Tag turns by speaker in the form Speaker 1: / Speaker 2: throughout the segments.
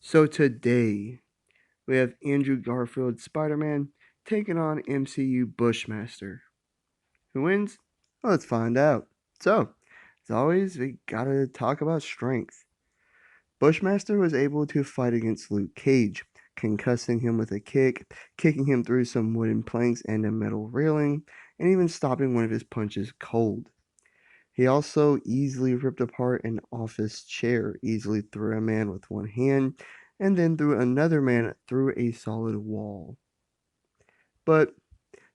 Speaker 1: So today we have Andrew Garfield Spider-Man taking on MCU Bushmaster. Who wins? Well, let's find out. So, as always, we gotta talk about strength. Bushmaster was able to fight against Luke Cage, concussing him with a kick, kicking him through some wooden planks and a metal railing, and even stopping one of his punches cold. He also easily ripped apart an office chair, easily threw a man with one hand, and then threw another man through a solid wall. But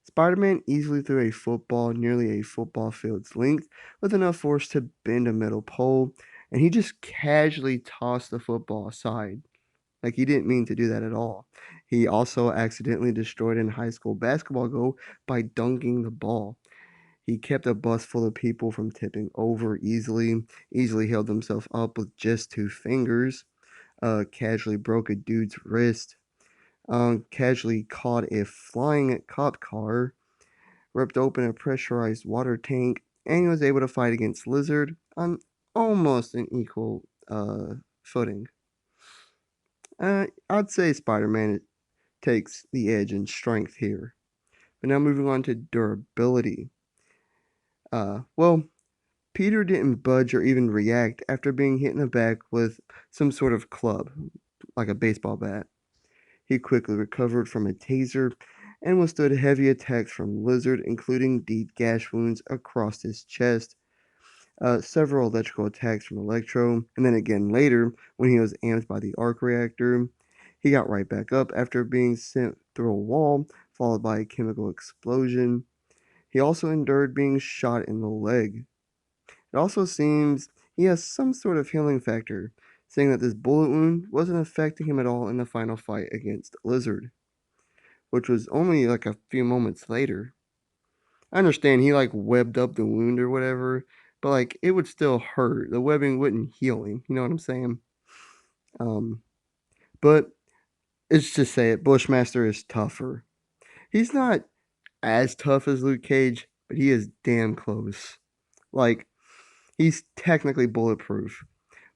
Speaker 1: Spider-Man easily threw a football nearly a football field's length with enough force to bend a metal pole, and he just casually tossed the football aside. Like he didn't mean to do that at all. He also accidentally destroyed a high school basketball goal by dunking the ball. He kept a bus full of people from tipping over easily held himself up with just two fingers, casually broke a dude's wrist, casually caught a flying cop car, ripped open a pressurized water tank, and he was able to fight against Lizard on almost an equal footing. I'd say Spider-Man takes the edge in strength here. But now moving on to durability. Well, Peter didn't budge or even react after being hit in the back with some sort of club, like a baseball bat. He quickly recovered from a taser and withstood heavy attacks from Lizard, including deep gash wounds across his chest, several electrical attacks from Electro, and then again later when he was amped by the arc reactor. He got right back up after being sent through a wall, followed by a chemical explosion. He also endured being shot in the leg. It also seems he has some sort of healing factor, saying that this bullet wound wasn't affecting him at all in the final fight against Lizard, which was only like a few moments later. I understand he like webbed up the wound or whatever, but like it would still hurt. The webbing wouldn't heal him. You know what I'm saying? Um, but let's just say it. Bushmaster is tougher. He's not as tough as Luke Cage, but he is damn close. Like he's technically bulletproof.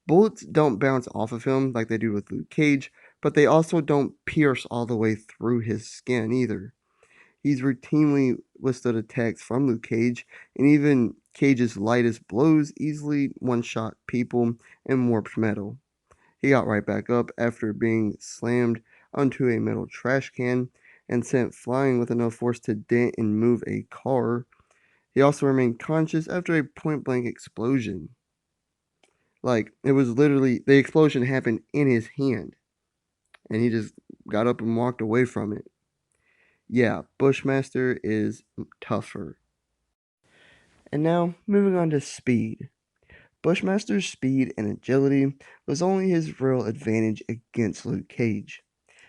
Speaker 1: Bullets don't bounce off of him like they do with Luke Cage, but they also don't pierce all the way through his skin either. He's routinely withstood attacks from Luke Cage, and even Cage's lightest blows easily one-shot people and warped metal. He got right back up after being slammed onto a metal trash can and sent flying with enough force to dent and move a car. He also remained conscious after a point-blank explosion. Like, it was literally, the explosion happened in his hand, and he just got up and walked away from it. Yeah, Bushmaster is tougher. And now, moving on to speed. Bushmaster's speed and agility was only his real advantage against Luke Cage.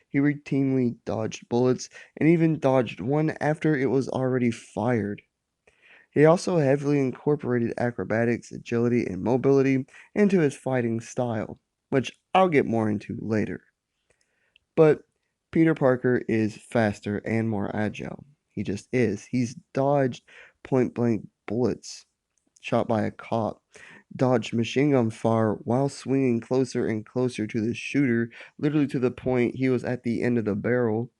Speaker 1: He routinely dodged bullets and even dodged one after it was already fired. He also heavily incorporated acrobatics, agility, and mobility into his fighting style, which I'll get more into later. But Peter Parker is faster and more agile. He just is. He's dodged point blank bullets shot by a cop, dodged machine gun fire while swinging closer and closer to the shooter, literally to the point he was at the end of the barrel,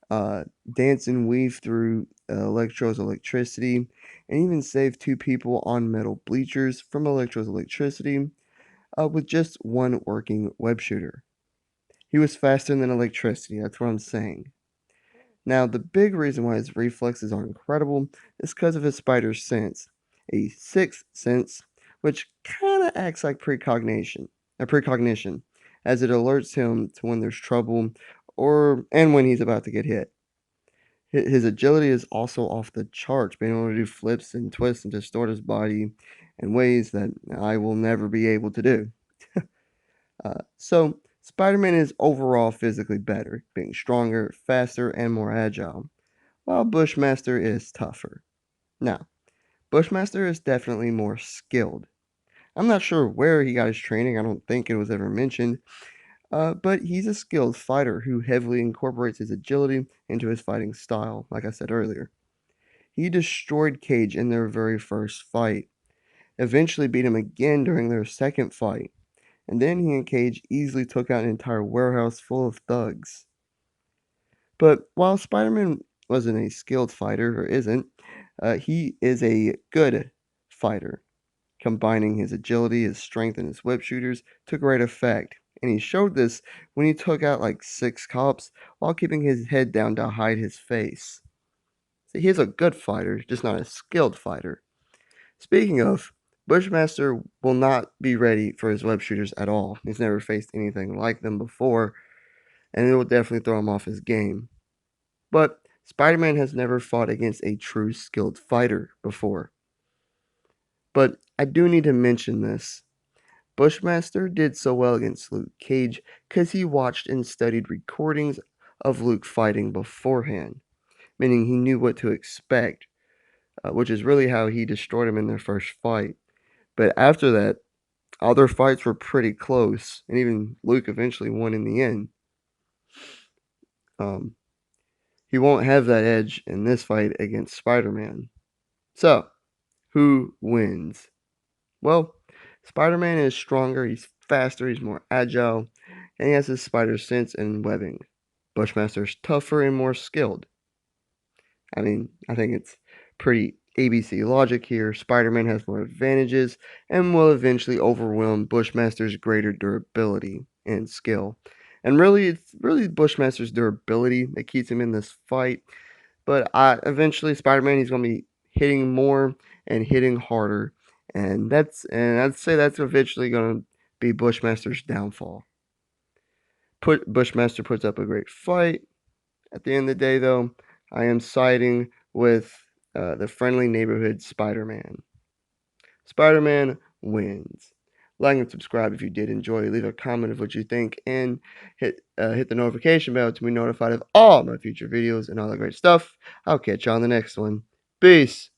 Speaker 1: dance and weave through Electro's electricity, and even saved two people on metal bleachers from Electro's electricity with just one working web shooter. He was faster than electricity, that's what I'm saying. Now, the big reason why his reflexes are incredible is because of his spider sense, a sixth sense, which kind of acts like precognition, as it alerts him to when there's trouble or and when he's about to get hit. His agility is also off the charts, being able to do flips and twists and distort his body in ways that I will never be able to do. So, Spider Man is overall physically better, being stronger, faster, and more agile, while Bushmaster is tougher. Now, Bushmaster is definitely more skilled. I'm not sure where he got his training, I don't think it was ever mentioned, but he's a skilled fighter who heavily incorporates his agility into his fighting style, like I said earlier. He destroyed Cage in their very first fight, eventually beat him again during their second fight, and then he and Cage easily took out an entire warehouse full of thugs. But while Spider-Man wasn't a skilled fighter, or isn't, he is a good fighter. Combining his agility, his strength, and his whip shooters to great effect. And he showed this when he took out like 6 cops while keeping his head down to hide his face. So he is a good fighter, just not a skilled fighter. Speaking of, Bushmaster will not be ready for his web shooters at all. He's never faced anything like them before, and it will definitely throw him off his game. But Spider-Man has never fought against a true skilled fighter before. But I do need to mention this. Bushmaster did so well against Luke Cage because he watched and studied recordings of Luke fighting beforehand, meaning he knew what to expect, which is really how he destroyed him in their first fight. But after that, all their fights were pretty close, and even Luke eventually won in the end. Um, he won't have that edge in this fight against Spider-Man. So, who wins? Well, Spider-Man is stronger, he's faster, he's more agile, and he has his spider sense and webbing. Bushmaster's tougher and more skilled. I mean, I think it's pretty ABC logic here. Spider-Man has more advantages and will eventually overwhelm Bushmaster's greater durability and skill. And really, it's really Bushmaster's durability that keeps him in this fight. But eventually, Spider-Man, he's going to be hitting more and hitting harder. And I'd say that's eventually going to be Bushmaster's downfall. Bushmaster puts up a great fight. At the end of the day, though, I am siding with the friendly neighborhood Spider-Man. Spider-Man wins. Like and subscribe if you did enjoy. Leave a comment of what you think, and hit the notification bell to be notified of all my future videos and all that great stuff. I'll catch you on the next one. Peace.